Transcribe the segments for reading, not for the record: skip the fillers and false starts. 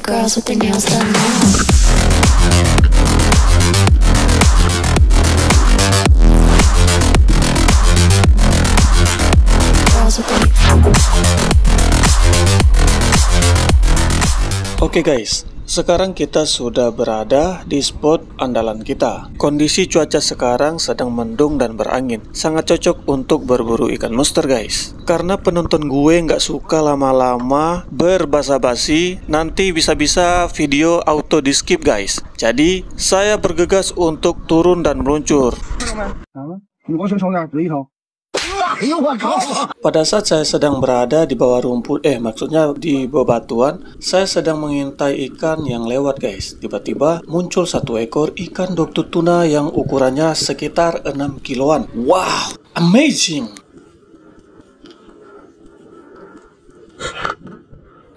girls with their nails done now. Girls with their... Oke guys, sekarang kita sudah berada di spot andalan kita. Kondisi cuaca sekarang sedang mendung dan berangin. Sangat cocok untuk berburu ikan monster guys. Karena penonton gue nggak suka lama-lama berbasa-basi, nanti bisa-bisa video auto di skip guys. Jadi saya bergegas untuk turun dan meluncur. Pada saat saya sedang berada di bawah rumput, maksudnya di bawah batuan, saya sedang mengintai ikan yang lewat guys. Tiba-tiba muncul satu ekor ikan dokter tuna yang ukurannya sekitar 6 kiloan. Wow, amazing!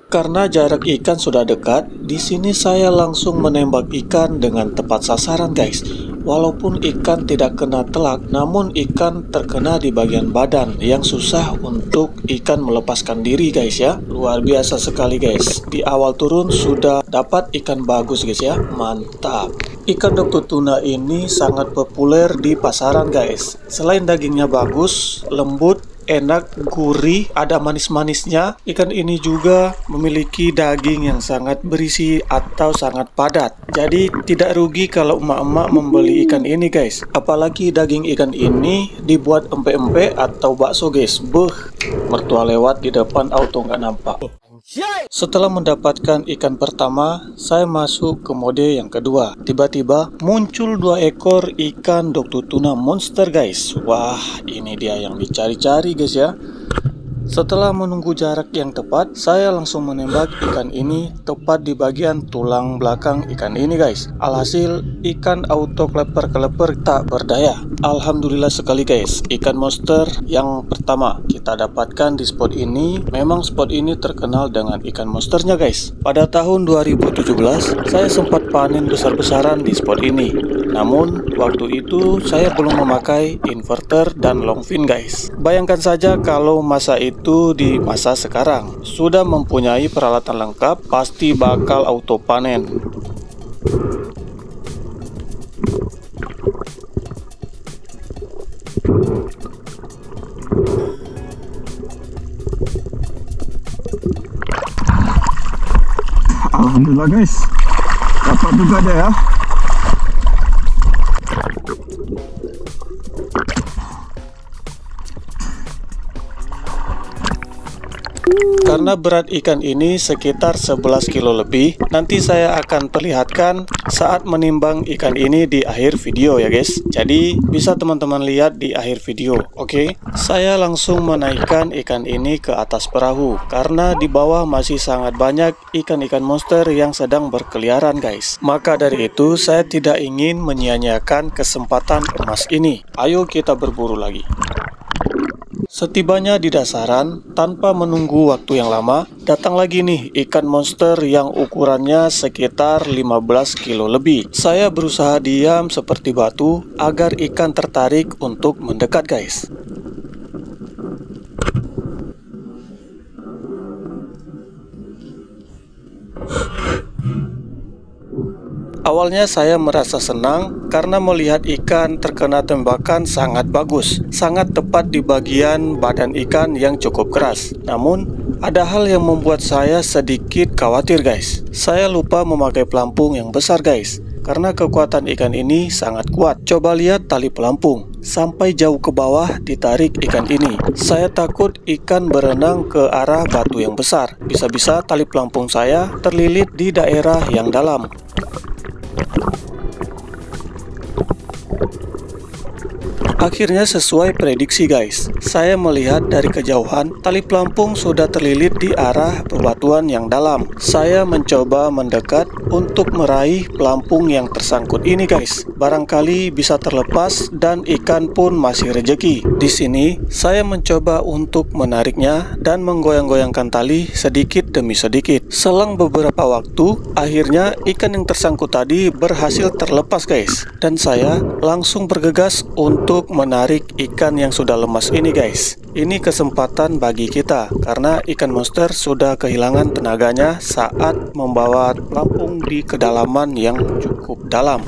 Karena jarak ikan sudah dekat, di sini saya langsung menembak ikan dengan tepat sasaran guys. Walaupun ikan tidak kena telak, namun ikan terkena di bagian badan yang susah untuk ikan melepaskan diri guys ya. Luar biasa sekali guys. Di awal turun sudah dapat ikan bagus guys ya. Mantap. Ikan dokter tuna ini sangat populer di pasaran guys. Selain dagingnya bagus, lembut, enak, gurih, ada manis-manisnya. Ikan ini juga memiliki daging yang sangat berisi atau sangat padat. Jadi tidak rugi kalau emak-emak membeli ikan ini guys. Apalagi daging ikan ini dibuat empek-empek atau bakso guys. Beuh, mertua lewat di depan auto nggak nampak. Setelah mendapatkan ikan pertama, saya masuk ke mode yang kedua. Tiba-tiba muncul 2 ekor ikan dokter tuna monster guys. Wah, ini dia yang dicari-cari guys ya. Setelah menunggu jarak yang tepat, saya langsung menembak ikan ini tepat di bagian tulang belakang ikan ini guys. Alhasil ikan auto kleper-kleper tak berdaya. Alhamdulillah sekali guys, ikan monster yang pertama kita dapatkan di spot ini. Memang spot ini terkenal dengan ikan monsternya guys. Pada tahun 2017 saya sempat panen besar-besaran di spot ini. Namun waktu itu saya belum memakai inverter dan long fin guys. Bayangkan saja kalau masa itu di masa sekarang sudah mempunyai peralatan lengkap, pasti bakal auto panen. Alhamdulillah guys, dapat juga deh ya. Karena berat ikan ini sekitar 11 kilo lebih, nanti saya akan perlihatkan saat menimbang ikan ini di akhir video ya guys. Jadi bisa teman-teman lihat di akhir video. Oke, saya langsung menaikkan ikan ini ke atas perahu karena di bawah masih sangat banyak ikan-ikan monster yang sedang berkeliaran guys. Maka dari itu saya tidak ingin menyia-nyiakan kesempatan emas ini. Ayo kita berburu lagi. Setibanya di dasaran, tanpa menunggu waktu yang lama, datang lagi nih ikan monster yang ukurannya sekitar 15 kilo lebih. Saya berusaha diam seperti batu agar ikan tertarik untuk mendekat guys. Awalnya saya merasa senang karena melihat ikan terkena tembakan sangat bagus, sangat tepat di bagian badan ikan yang cukup keras. Namun, ada hal yang membuat saya sedikit khawatir guys. Saya lupa memakai pelampung yang besar guys, karena kekuatan ikan ini sangat kuat. Coba lihat tali pelampung, sampai jauh ke bawah ditarik ikan ini. Saya takut ikan berenang ke arah batu yang besar. Bisa-bisa tali pelampung saya terlilit di daerah yang dalam. Akhirnya sesuai prediksi guys, saya melihat dari kejauhan tali pelampung sudah terlilit di arah bebatuan yang dalam. Saya mencoba mendekat untuk meraih pelampung yang tersangkut ini guys. Barangkali bisa terlepas dan ikan pun masih rejeki. Di sini saya mencoba untuk menariknya dan menggoyang-goyangkan tali sedikit sedikit demi sedikit. Selang beberapa waktu, akhirnya ikan yang tersangkut tadi berhasil terlepas guys. Dan saya langsung bergegas untuk menarik ikan yang sudah lemas ini guys. Ini kesempatan bagi kita karena ikan monster sudah kehilangan tenaganya saat membawa pelampung di kedalaman yang cukup dalam.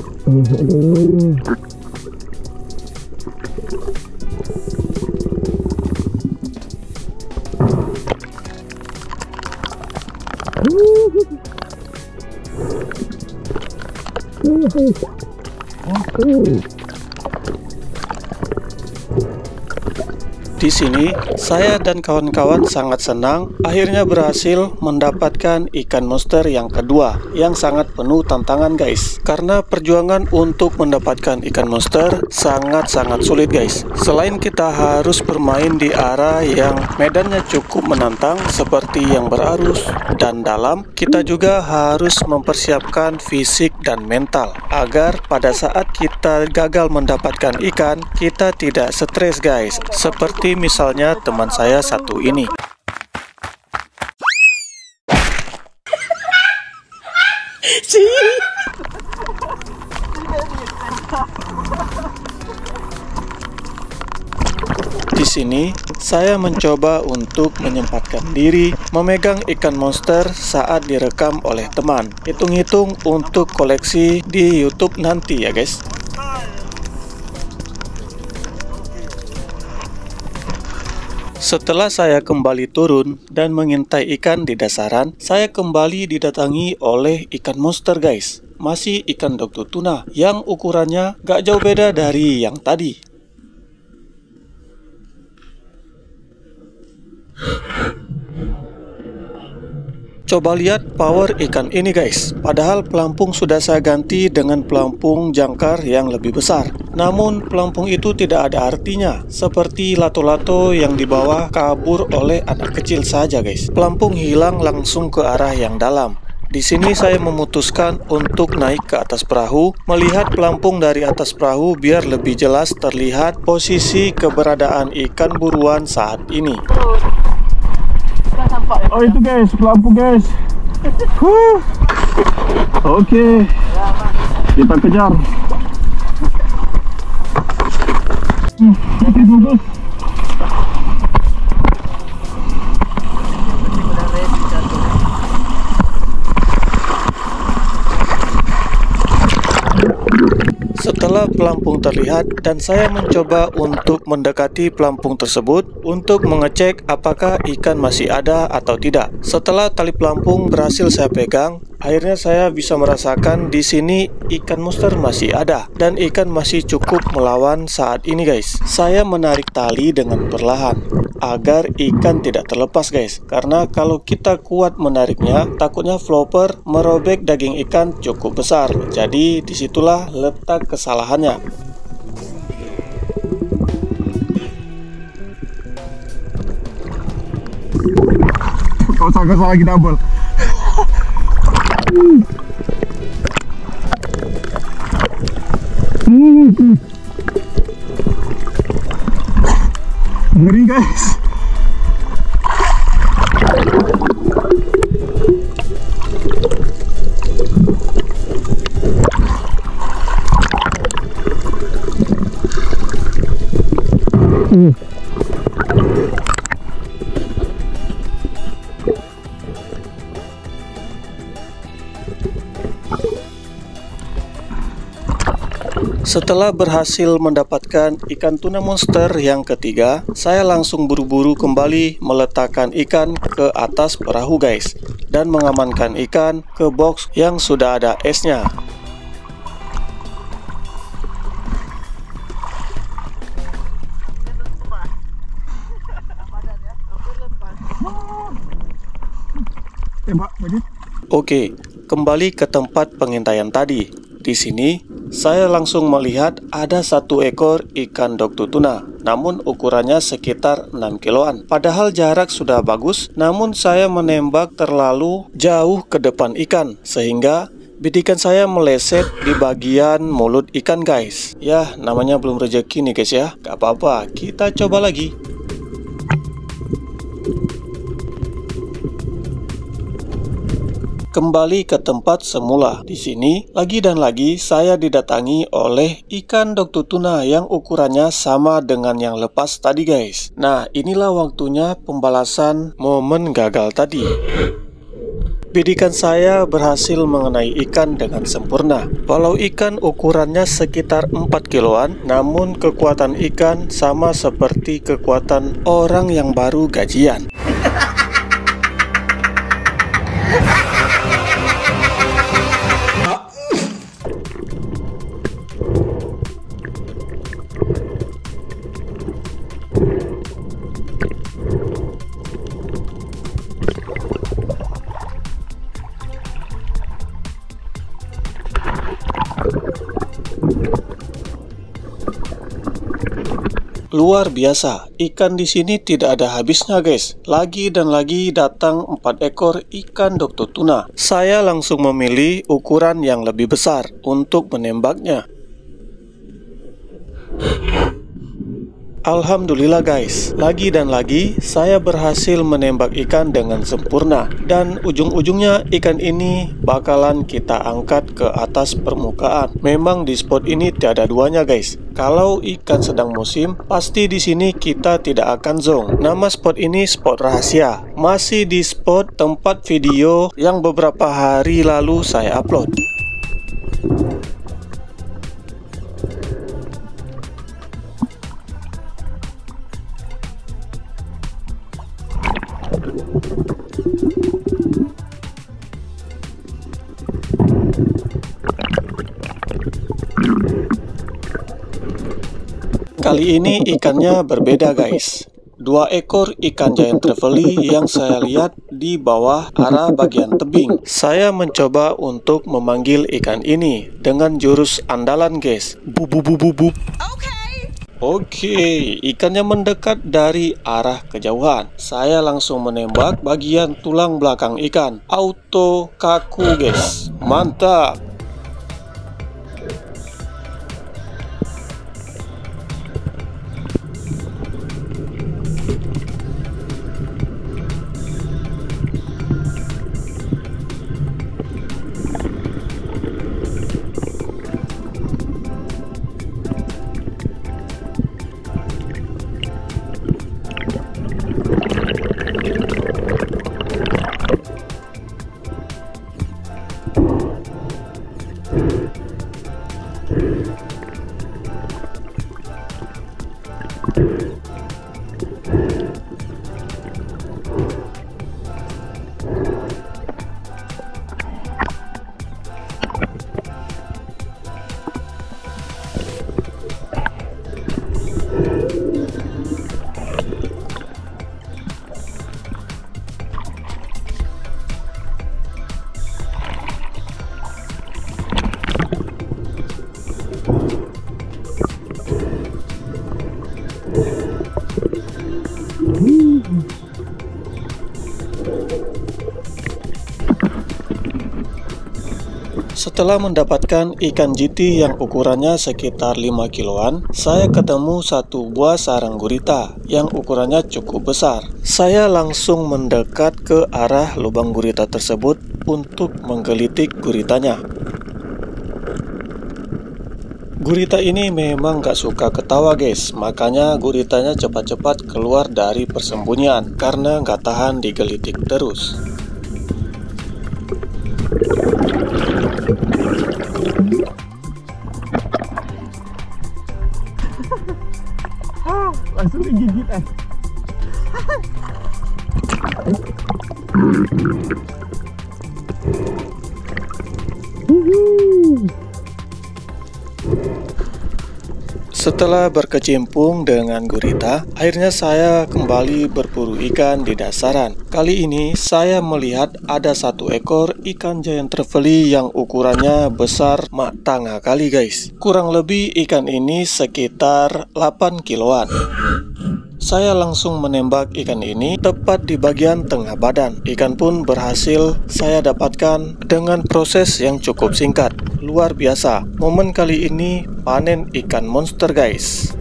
Di sini, saya dan kawan-kawan sangat senang akhirnya berhasil mendapatkan ikan monster yang kedua yang sangat penuh tantangan guys. Karena perjuangan untuk mendapatkan ikan monster sangat-sangat sulit guys. Selain kita harus bermain di area yang medannya cukup menantang seperti yang berarus dan dalam, kita juga harus mempersiapkan fisik dan mental agar pada saat kita gagal mendapatkan ikan, kita tidak stres guys. Seperti misalnya teman saya satu ini. Di sini, saya mencoba untuk menyempatkan diri memegang ikan monster saat direkam oleh teman. Hitung-hitung untuk koleksi di YouTube nanti ya guys. Setelah saya kembali turun dan mengintai ikan di dasaran, saya kembali didatangi oleh ikan monster guys. Masih ikan dokter tuna yang ukurannya gak jauh beda dari yang tadi. Coba lihat power ikan ini guys. Padahal pelampung sudah saya ganti dengan pelampung jangkar yang lebih besar. Namun pelampung itu tidak ada artinya. Seperti lato-lato yang dibawa kabur oleh anak kecil saja guys. Pelampung hilang langsung ke arah yang dalam. Di sini saya memutuskan untuk naik ke atas perahu, melihat pelampung dari atas perahu biar lebih jelas terlihat posisi keberadaan ikan buruan saat ini. Oh itu guys, pelampung guys. Oke, kita kejar. Bagus. Setelah pelampung terlihat dan saya mencoba untuk mendekati pelampung tersebut untuk mengecek apakah ikan masih ada atau tidak. Setelah tali pelampung berhasil saya pegang, akhirnya saya bisa merasakan di sini ikan monster masih ada dan ikan masih cukup melawan saat ini guys. Saya menarik tali dengan perlahan agar ikan tidak terlepas guys, karena kalau kita kuat menariknya takutnya flopper merobek daging ikan cukup besar. Jadi disitulah letak kesalahannya. Kau salah lagi double. Ngeri guys. Setelah berhasil mendapatkan ikan tuna monster yang ketiga, saya langsung buru-buru kembali meletakkan ikan ke atas perahu guys, dan mengamankan ikan ke box yang sudah ada esnya. Oke, kembali ke tempat pengintaian tadi. Di sini, saya langsung melihat ada satu ekor ikan dokter tuna, namun ukurannya sekitar 6 kiloan. Padahal jarak sudah bagus, namun saya menembak terlalu jauh ke depan ikan, sehingga bidikan saya meleset di bagian mulut ikan guys. Ya, namanya belum rezeki nih guys ya. Gak apa-apa, kita coba lagi. kembali ke tempat semula. Di sini, lagi dan lagi saya didatangi oleh ikan dokto tuna yang ukurannya sama dengan yang lepas tadi guys. Nah, inilah waktunya pembalasan momen gagal tadi. Bidikan saya berhasil mengenai ikan dengan sempurna. Walau ikan ukurannya sekitar 4 kiloan, namun kekuatan ikan sama seperti kekuatan orang yang baru gajian. Luar biasa, ikan di sini tidak ada habisnya guys. Lagi dan lagi datang 4 ekor ikan dokto tuna. Saya langsung memilih ukuran yang lebih besar untuk menembaknya. Alhamdulillah guys, lagi dan lagi saya berhasil menembak ikan dengan sempurna. Dan ujung-ujungnya ikan ini bakalan kita angkat ke atas permukaan. Memang di spot ini tiada duanya guys. Kalau ikan sedang musim, pasti di sini kita tidak akan zong. Nama spot ini spot rahasia. Masih di spot tempat video yang beberapa hari lalu saya upload. Kali ini ikannya berbeda guys. 2 ekor ikan giant trevally yang saya lihat di bawah arah bagian tebing. Saya mencoba untuk memanggil ikan ini dengan jurus andalan guys. Bub. Oke, ikannya mendekat dari arah kejauhan. Saya langsung menembak bagian tulang belakang ikan. Auto kaku guys. Mantap. Setelah mendapatkan ikan GT yang ukurannya sekitar 5 kiloan, saya ketemu satu buah sarang gurita yang ukurannya cukup besar. Saya langsung mendekat ke arah lubang gurita tersebut untuk menggelitik guritanya. Gurita ini memang gak suka ketawa guys, makanya guritanya cepat-cepat keluar dari persembunyian karena gak tahan digelitik terus. Langsung digigit Setelah berkecimpung dengan gurita, akhirnya saya kembali berburu ikan di dasaran. Kali ini saya melihat ada satu ekor ikan giant trevally yang ukurannya besar mak tangga kali guys. Kurang lebih ikan ini sekitar 8 kiloan. Saya langsung menembak ikan ini tepat di bagian tengah badan. Ikan pun berhasil saya dapatkan dengan proses yang cukup singkat. Luar biasa, momen kali ini panen ikan monster guys.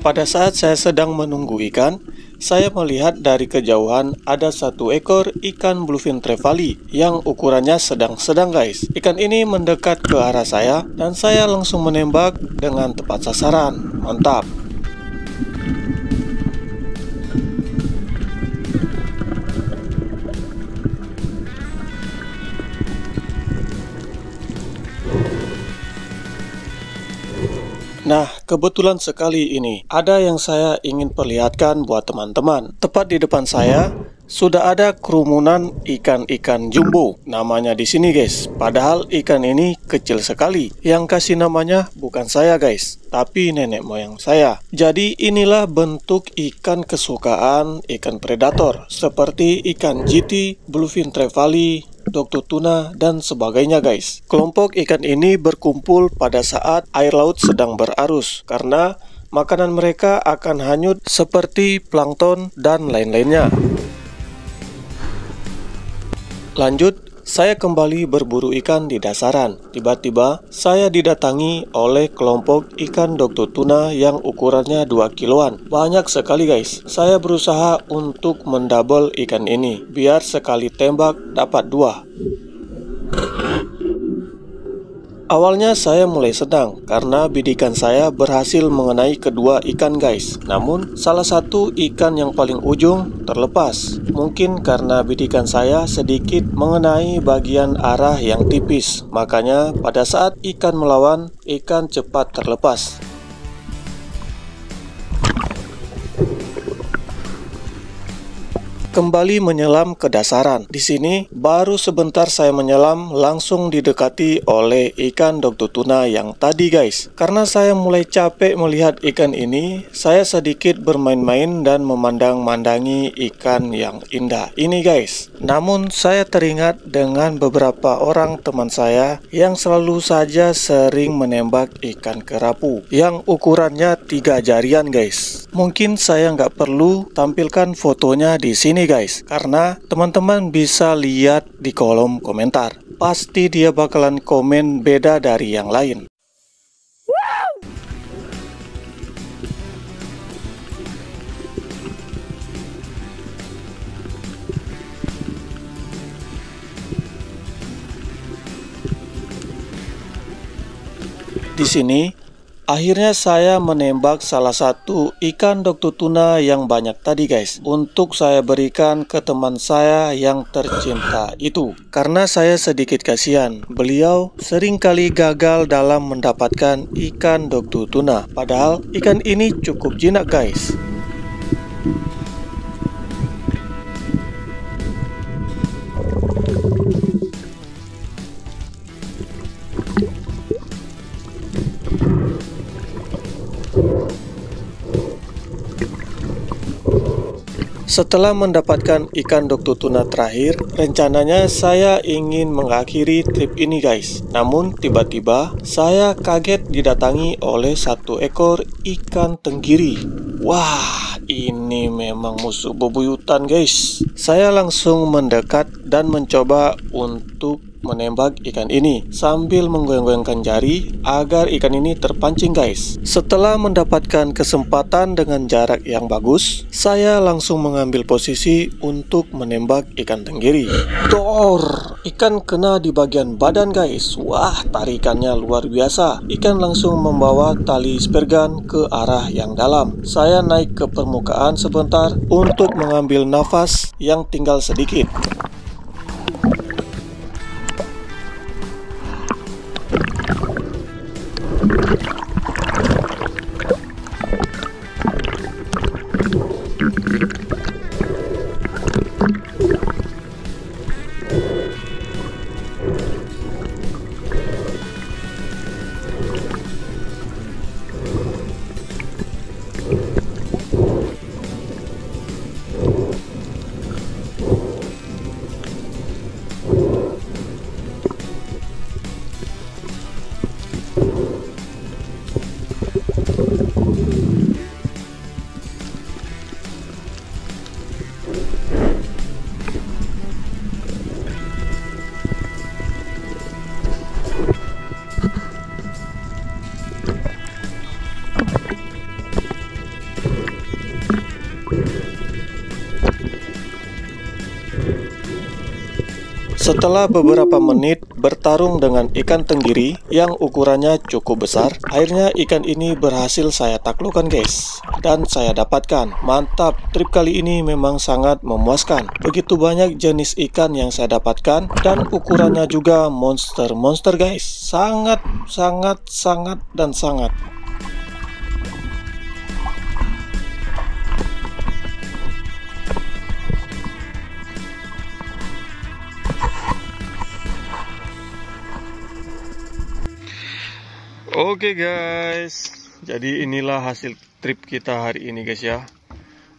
Pada saat saya sedang menunggu ikan, saya melihat dari kejauhan ada satu ekor ikan bluefin trevally yang ukurannya sedang-sedang guys. Ikan ini mendekat ke arah saya dan saya langsung menembak dengan tepat sasaran. Mantap. Nah, kebetulan sekali ini ada yang saya ingin perlihatkan buat teman-teman. Tepat di depan saya sudah ada kerumunan ikan-ikan jumbo. Namanya di sini guys. Padahal ikan ini kecil sekali. Yang kasih namanya bukan saya guys, tapi nenek moyang saya. Jadi inilah bentuk ikan kesukaan ikan predator seperti ikan GT, bluefin trevally, Dr. Tuna, dan sebagainya guys. Kelompok ikan ini berkumpul pada saat air laut sedang berarus karena makanan mereka akan hanyut seperti plankton dan lain-lainnya. Lanjut, saya kembali berburu ikan di dasaran. Tiba-tiba saya didatangi oleh kelompok ikan Dr. Tuna yang ukurannya 2 kiloan. Banyak sekali guys. Saya berusaha untuk mendouble ikan ini biar sekali tembak dapat 2. Awalnya saya mulai senang karena bidikan saya berhasil mengenai kedua ikan guys. Namun salah satu ikan yang paling ujung terlepas. Mungkin karena bidikan saya sedikit mengenai bagian arah yang tipis. Makanya pada saat ikan melawan, ikan cepat terlepas. Kembali menyelam ke dasaran. Di sini baru sebentar saya menyelam langsung didekati oleh ikan Dr. Tuna yang tadi guys. Karena saya mulai capek melihat ikan ini, saya sedikit bermain-main dan memandang-mandangi ikan yang indah ini guys. Namun saya teringat dengan beberapa orang teman saya yang selalu saja sering menembak ikan kerapu yang ukurannya 3 jarian guys. Mungkin saya nggak perlu tampilkan fotonya di sini guys, karena teman-teman bisa lihat di kolom komentar. Pasti dia bakalan komen beda dari yang lain. Di sini akhirnya saya menembak salah satu ikan Dr. Tuna yang banyak tadi guys, untuk saya berikan ke teman saya yang tercinta itu. Karena saya sedikit kasihan, beliau seringkali gagal dalam mendapatkan ikan Dr. Tuna. Padahal ikan ini cukup jinak guys. Setelah mendapatkan ikan Dr. Tuna terakhir, rencananya saya ingin mengakhiri trip ini guys. Namun tiba-tiba saya kaget didatangi oleh satu ekor ikan tenggiri. Wah, ini memang musuh bebuyutan guys. Saya langsung mendekat dan mencoba untuk menembak ikan ini sambil menggoyang-goyangkan jari agar ikan ini terpancing guys. Setelah mendapatkan kesempatan dengan jarak yang bagus, saya langsung mengambil posisi untuk menembak ikan tenggiri. Dor! Ikan kena di bagian badan guys. Wah, tarikannya luar biasa. Ikan langsung membawa tali spear gun ke arah yang dalam. Saya naik ke permukaan sebentar untuk mengambil nafas yang tinggal sedikit. Setelah beberapa menit bertarung dengan ikan tenggiri yang ukurannya cukup besar, akhirnya ikan ini berhasil saya taklukkan guys. Dan saya dapatkan. Mantap, trip kali ini memang sangat memuaskan. Begitu banyak jenis ikan yang saya dapatkan dan ukurannya juga monster guys. Sangat dan sangat. Oke guys, jadi inilah hasil trip kita hari ini guys ya.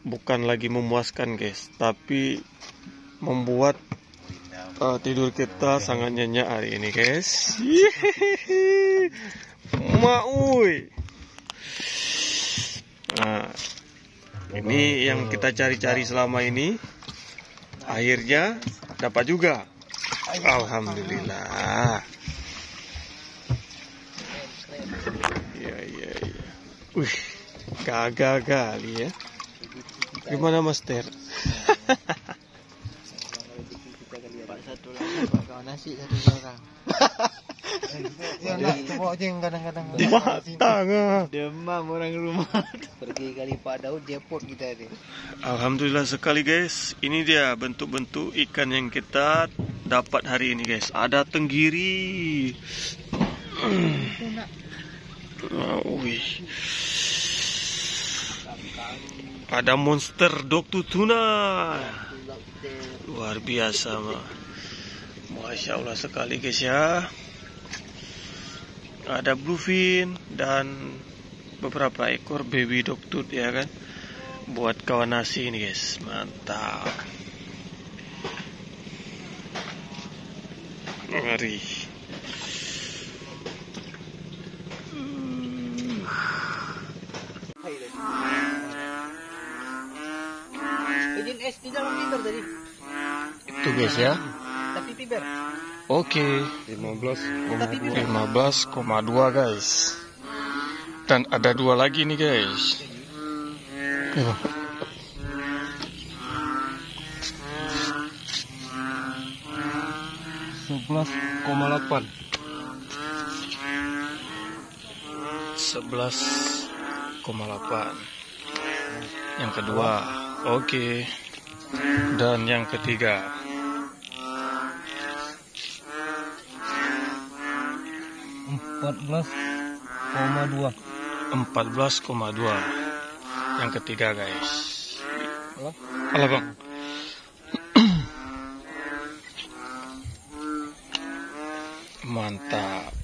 Bukan lagi memuaskan guys, tapi membuat tidur kita sangat nyenyak hari ini guys. Maui. Nah, ini yang kita cari-cari selama ini, akhirnya dapat juga. Alhamdulillah. Iya. Wih, gagal kali ya. Gimana Master? Satu lagi bakal nasi satu orang. Ya nak bawa jeng kadang-kadang. Matang ah. Demam orang rumah. Pergi kali Pak Daud depot kita ni. Alhamdulillah sekali guys. Ini dia bentuk-bentuk ikan yang kita dapat hari ini guys. Ada tenggiri. Wih. Ada monster doktu tuna. Luar biasa mah. Masya Allah sekali guys ya. Ada bluefin dan beberapa ekor baby doktut ya kan. Buat kawan nasi ini guys. Mantap. Ngeri. Izin es di dalam liter tadi. Itu guys ya. Tapi piber. Oke, 15,2 guys. Dan ada dua lagi nih guys. 11,8. 11,8. Yang kedua, oke. Dan yang ketiga, 14,2. Yang ketiga guys. Alah bang. Mantap.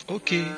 Oke.